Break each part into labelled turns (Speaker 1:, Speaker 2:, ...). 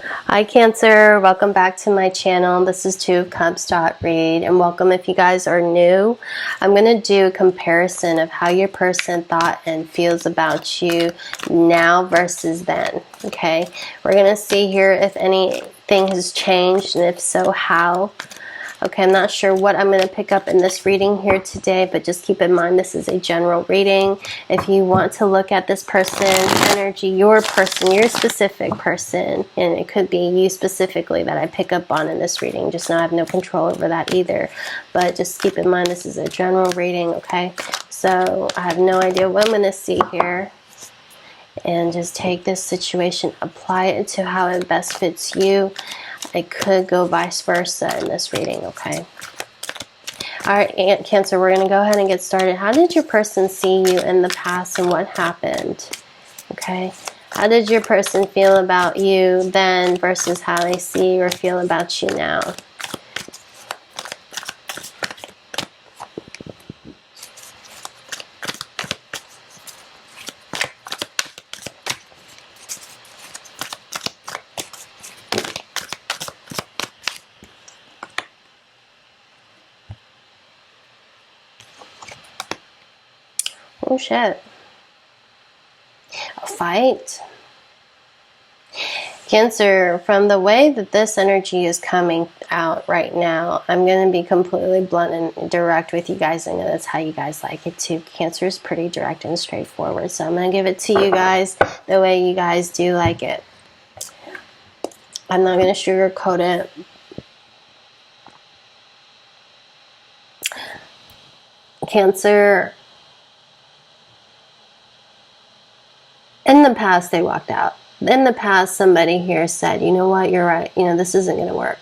Speaker 1: Hi Cancer, welcome back to my channel. This is twofcups.read, and welcome if you guys are new. I'm going to do a comparison of how your person thought and feels about you now versus then. Okay, we're going to see here if anything has changed, and if so, how. Okay, I'm not sure what I'm going to pick up in this reading here today, but just keep in mind this is a general reading. If you want to look at this person's energy, your person, your specific person, and it could be you specifically that I pick up on in this reading, just know I have no control over that either. But just keep in mind this is a general reading, okay? So I have no idea what I'm going to see here. And just take this situation, apply it to how it best fits you. It could go vice versa in this reading, okay? All right, Cancer, we're going to go ahead and get started. How did your person see you in the past and what happened? Okay? How did your person feel about you then versus how they see or feel about you now? Oh shit. A fight? Cancer, from the way that this energy is coming out right now, I'm going to be completely blunt and direct with you guys. I know that's how you guys like it too. Cancer is pretty direct and straightforward, so I'm going to give it to you guys the way you guys do like it. I'm not going to sugarcoat it. Cancer, in the past they walked out. In the past somebody here said, you know what, you're right, you know, this isn't going to work.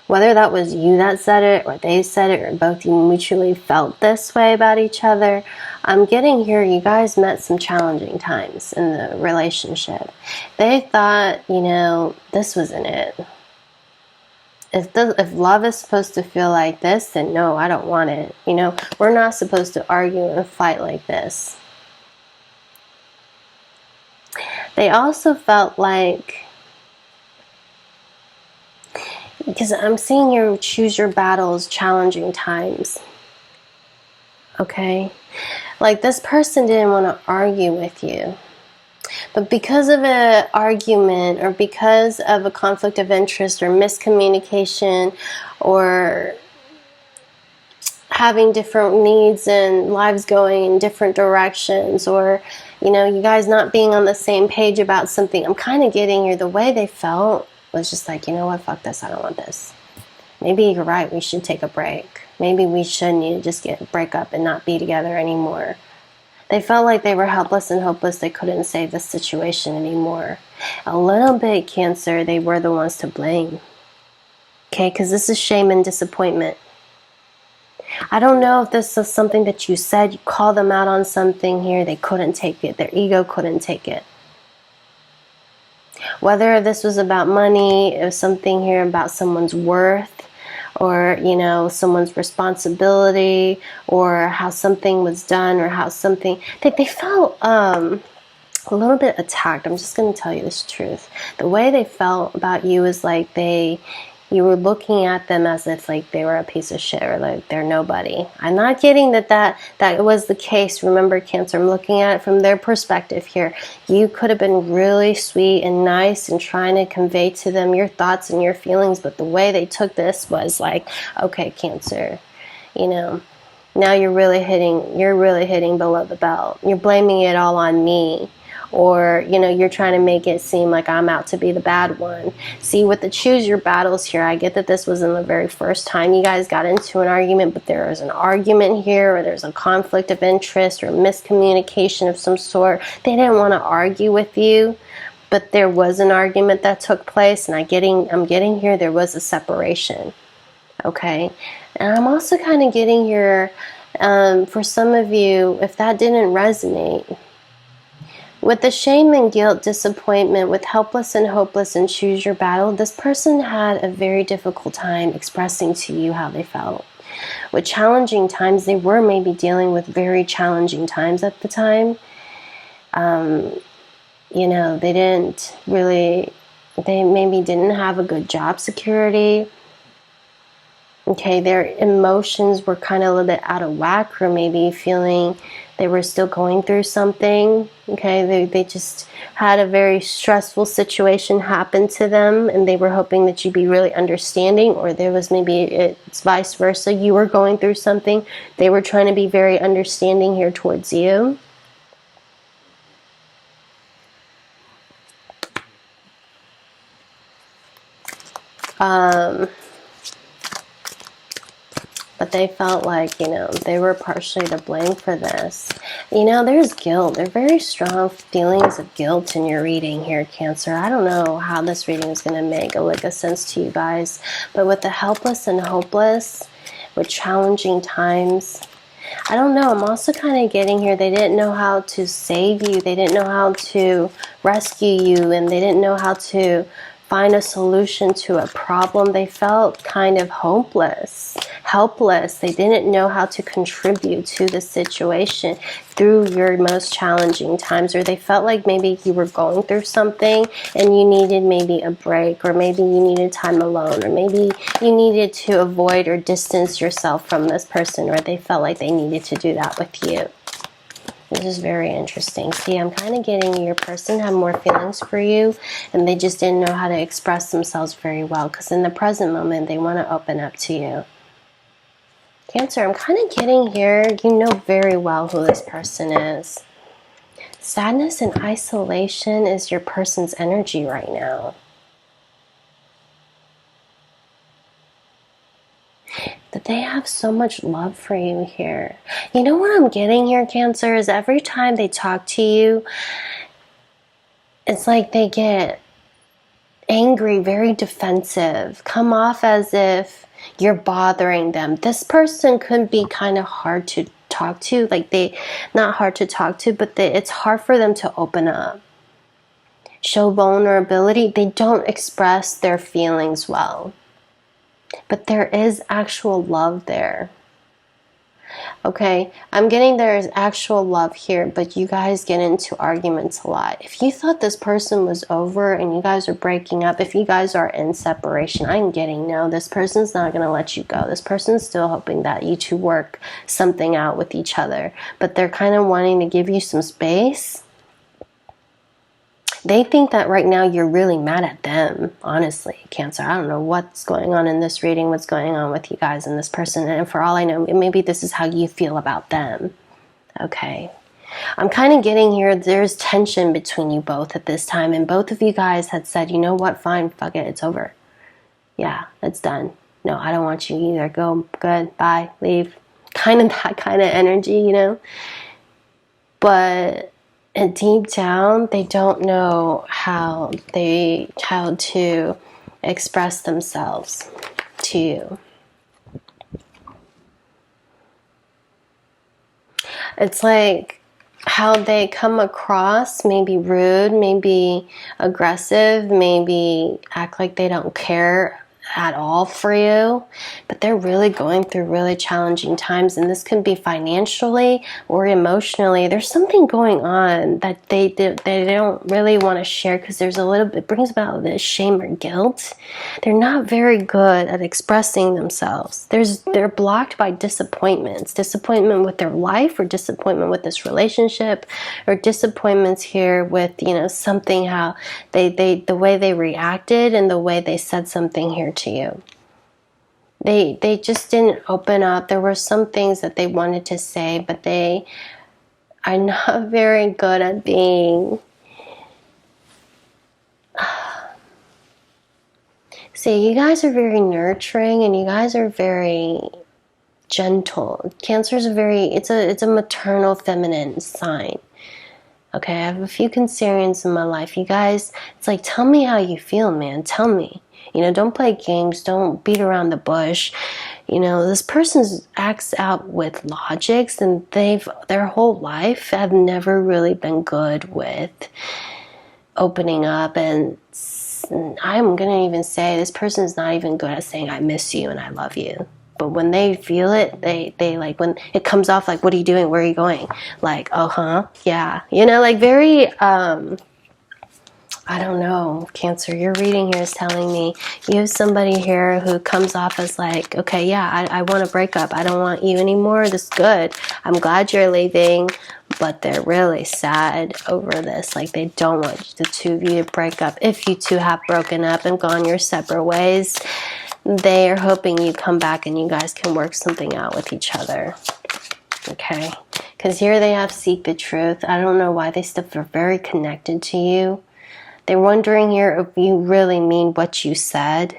Speaker 1: Whether that was you that said it or they said it or both you mutually felt this way about each other, I'm getting here you guys met some challenging times in the relationship. They thought, you know, this wasn't it. If love is supposed to feel like this, then no, I don't want it. You know, we're not supposed to argue and fight like this. They also felt like, because I'm seeing you choose your battles, challenging times. Okay? Like this person didn't want to argue with you. But because of an argument or because of a conflict of interest or miscommunication or having different needs and lives going in different directions, or you know, you guys not being on the same page about something, I'm kind of getting here the way they felt was just like, you know what, fuck this, I don't want this. Maybe you're right, we should take a break. Maybe we should need to just break up and not be together anymore. They felt like they were helpless and hopeless. They couldn't save the situation anymore. A little bit, Cancer, they were the ones to blame. Okay, because this is shame and disappointment. I don't know if this is something that you said, you called them out on something here, they couldn't take it, their ego couldn't take it. Whether this was about money, it was something here about someone's worth, or, you know, someone's responsibility, or how something was done, or how something, they felt a little bit attacked. I'm just going to tell you this truth. The way they felt about you is like you were looking at them as if like they were a piece of shit or like they're nobody. I'm not getting that was the case. Remember, Cancer, I'm looking at it from their perspective here. You could have been really sweet and nice and trying to convey to them your thoughts and your feelings, but the way they took this was like, okay, Cancer, you know, now you're really hitting below the belt. You're blaming it all on me. Or, you know, you're trying to make it seem like I'm out to be the bad one. See, with the choose your battles here, I get that this wasn't the very first time you guys got into an argument, but there was an argument here, or there's a conflict of interest or miscommunication of some sort. They didn't want to argue with you, but there was an argument that took place, and I'm getting here there was a separation. Okay? And I'm also kind of getting here, for some of you, if that didn't resonate, with the shame and guilt, disappointment, with helpless and hopeless and choose your battle, this person had a very difficult time expressing to you how they felt. With challenging times, they were maybe dealing with very challenging times at the time. You know, they didn't really They maybe didn't have a good job security. Okay, their emotions were kind of a little bit out of whack, or maybe feeling they were still going through something. Okay, they just had a very stressful situation happen to them, and they were hoping that you'd be really understanding, or there was maybe it's vice versa. You were going through something. They were trying to be very understanding here towards you. But they felt like, they were partially to blame for this. There's guilt. There are very strong feelings of guilt in your reading here, Cancer. I don't know how this reading is going to make a sense to you guys. But with the helpless and hopeless, with challenging times, I don't know. I'm also kind of getting here, they didn't know how to save you. They didn't know how to rescue you. And they didn't know how to find a solution to a problem. They felt kind of hopeless, helpless. They didn't know how to contribute to the situation through your most challenging times, or they felt like maybe you were going through something and you needed maybe a break, or maybe you needed time alone, or maybe you needed to avoid or distance yourself from this person, or they felt like they needed to do that with you. This is very interesting. See, I'm kind of getting your person had more feelings for you, and they just didn't know how to express themselves very well, because in the present moment, they want to open up to you. Cancer, I'm kind of getting here, you know very well who this person is. Sadness and isolation is your person's energy right now. That they have so much love for you here. You know what I'm getting here, Cancer, is every time they talk to you, it's like they get angry, very defensive, come off as if you're bothering them. This person could be kind of hard to talk to, not hard to talk to, but it's hard for them to open up, show vulnerability. They don't express their feelings well. But there is actual love there. Okay, I'm getting there is actual love here, but you guys get into arguments a lot. If you thought this person was over and you guys are breaking up, if you guys are in separation, I'm getting no, this person's not going to let you go. This person's still hoping that you two work something out with each other, but they're kind of wanting to give you some space. They think that right now you're really mad at them, honestly, Cancer. I don't know what's going on in this reading, what's going on with you guys and this person. And for all I know, maybe this is how you feel about them. Okay. I'm kind of getting here, there's tension between you both at this time. And both of you guys had said, you know what, fine, fuck it, it's over. Yeah, it's done. No, I don't want you either. Go, good, bye, leave. Kind of that kind of energy, But... and deep down, they don't know how to express themselves to you. It's like how they come across, maybe rude, maybe aggressive, maybe act like they don't care at all for you, but they're really going through really challenging times, and this can be financially or emotionally. There's something going on that they don't really want to share, because there's a little bit, brings about this shame or guilt. They're not very good at expressing themselves. They're blocked by disappointments with their life, or disappointment with this relationship, or disappointments here with something, how the way they reacted and the way they said something here to you. They just didn't open up. There were some things that they wanted to say, but they are not very good at being... See, you guys are very nurturing, and you guys are very gentle. Cancer is it's a maternal feminine sign. Okay, I have a few Cancerians in my life. You guys, it's like, tell me how you feel, man. Tell me. Don't play games. Don't beat around the bush. This person acts out with logics, and their whole life have never really been good with opening up. And I'm going to even say this person is not even good at saying, I miss you and I love you. But when they feel it, they like, when it comes off, like, what are you doing? Where are you going? Like, yeah. Very, I don't know, Cancer, your reading here is telling me you have somebody here who comes off as like, okay, yeah, I want to break up. I don't want you anymore. This is good. I'm glad you're leaving. But they're really sad over this. Like, they don't want the two of you to break up. If you two have broken up and gone your separate ways, they are hoping you come back and you guys can work something out with each other. Okay? Because here they have seek the truth. I don't know why they still feel very connected to you. They're wondering here if you really mean what you said.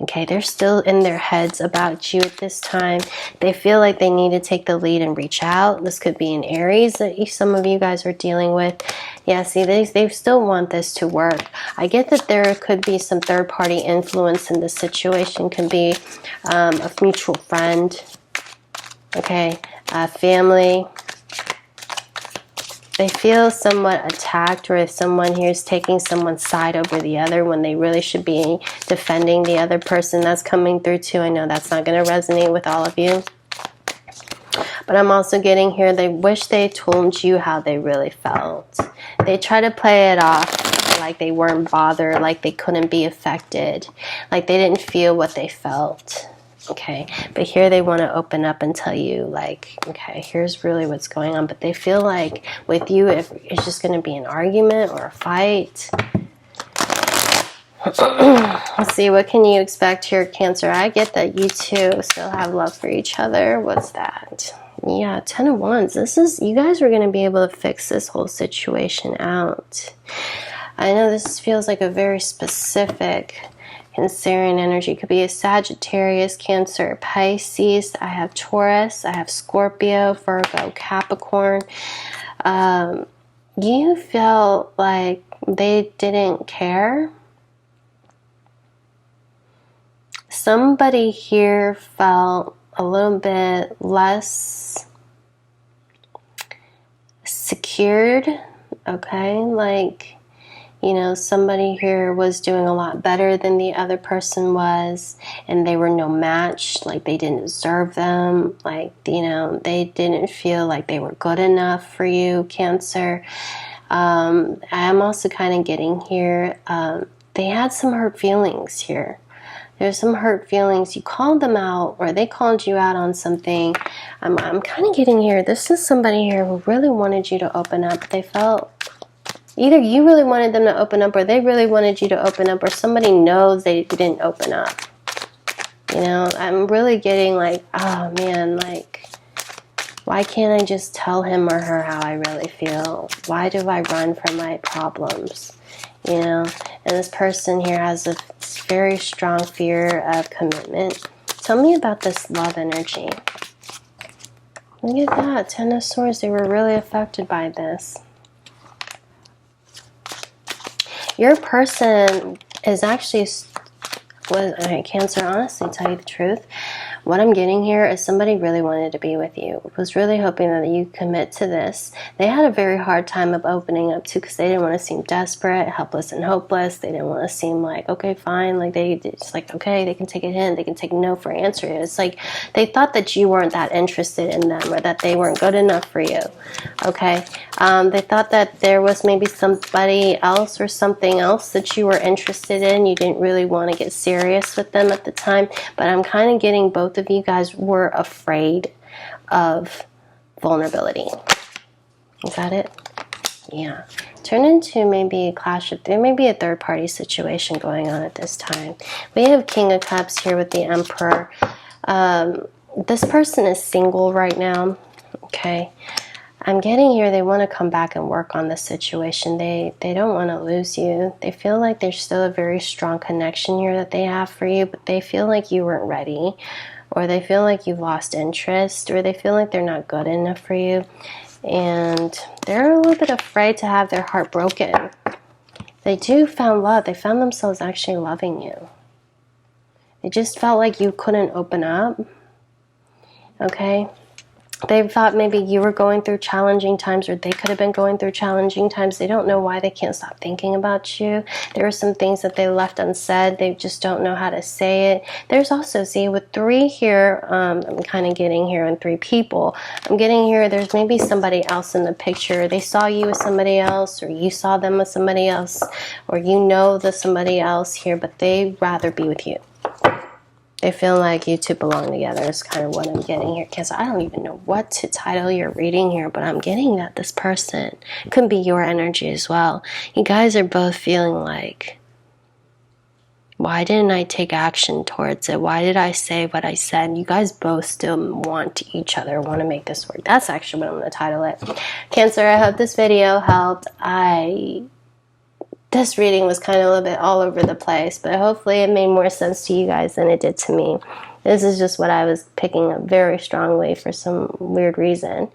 Speaker 1: Okay, they're still in their heads about you at this time. They feel like they need to take the lead and reach out. This could be an Aries that some of you guys are dealing with. Yeah, see, they still want this to work. I get that there could be some third-party influence in this situation. Could be a mutual friend, okay, a family. They feel somewhat attacked, or if someone here is taking someone's side over the other when they really should be defending the other person. That's coming through too. I know that's not going to resonate with all of you. But I'm also getting here, they wish they told you how they really felt. They try to play it off like they weren't bothered, like they couldn't be affected, like they didn't feel what they felt. Okay, but here they want to open up and tell you, like, okay, here's really what's going on. But they feel like with you, if it's just going to be an argument or a fight. Let's see, what can you expect here, Cancer? I get that you two still have love for each other. What's that? Yeah, 10 of Wands. This is, you guys are going to be able to fix this whole situation out. I know this feels like a very specific Cancerian energy. Could be a Sagittarius, Cancer, Pisces. I have Taurus. I have Scorpio, Virgo, Capricorn. You felt like they didn't care. Somebody here felt a little bit less secured. Okay, like, you know, somebody here was doing a lot better than the other person was, and they were no match, like they didn't deserve them, like, you know, they didn't feel like they were good enough for you, Cancer. I'm also kind of getting here, they had some hurt feelings here. There's some hurt feelings. You called them out, or they called you out on something. I'm kind of getting here, this is somebody here who really wanted you to open up. They felt either you really wanted them to open up, or they really wanted you to open up, or somebody knows they didn't open up. You know, I'm really getting like, oh man, like, why can't I just tell him or her how I really feel? Why do I run from my problems? You know, and this person here has a very strong fear of commitment. Tell me about this love energy. Look at that, 10 of Swords. They were really affected by this. Your person is actually, okay, Cancer, honestly, tell you the truth, what I'm getting here is somebody really wanted to be with you, was really hoping that you commit to this. They had a very hard time of opening up too, because they didn't want to seem desperate, helpless, and hopeless. They didn't want to seem like, okay, fine, like they just like, okay, they can take a hint, they can take no for an answer. It's like they thought that you weren't that interested in them, or that they weren't good enough for you. Okay, they thought that there was maybe somebody else or something else that you were interested in. You didn't really want to get serious with them at the time, but I'm kind of getting both of you guys were afraid of vulnerability. Is that it? Yeah. Turn into maybe a clash of, there may be a third party situation going on at this time. We have King of Cups here with the Emperor. This person is single right now. Okay. I'm getting here, they want to come back and work on the situation. They don't want to lose you. They feel like there's still a very strong connection here that they have for you, but they feel like you weren't ready, or they feel like you've lost interest, or they feel like they're not good enough for you. And they're a little bit afraid to have their heart broken. They do found love. They found themselves actually loving you. They just felt like you couldn't open up. Okay? They thought maybe you were going through challenging times, or they could have been going through challenging times. They don't know why they can't stop thinking about you. There are some things that they left unsaid. They just don't know how to say it. There's also, see, with 3 here, I'm kind of getting here on 3 people. I'm getting here, there's maybe somebody else in the picture. They saw you with somebody else, or you saw them with somebody else, or you know the somebody else here, but they'd rather be with you. They feel like you two belong together is kind of what I'm getting here. Cancer, I don't even know what to title your reading here, but I'm getting that this person could be your energy as well. You guys are both feeling like, why didn't I take action towards it? Why did I say what I said? You guys both still want each other, want to make this work. That's actually what I'm going to title it. Cancer, I hope this video helped. This reading was kind of a little bit all over the place, but hopefully it made more sense to you guys than it did to me. This is just what I was picking up very strongly for some weird reason.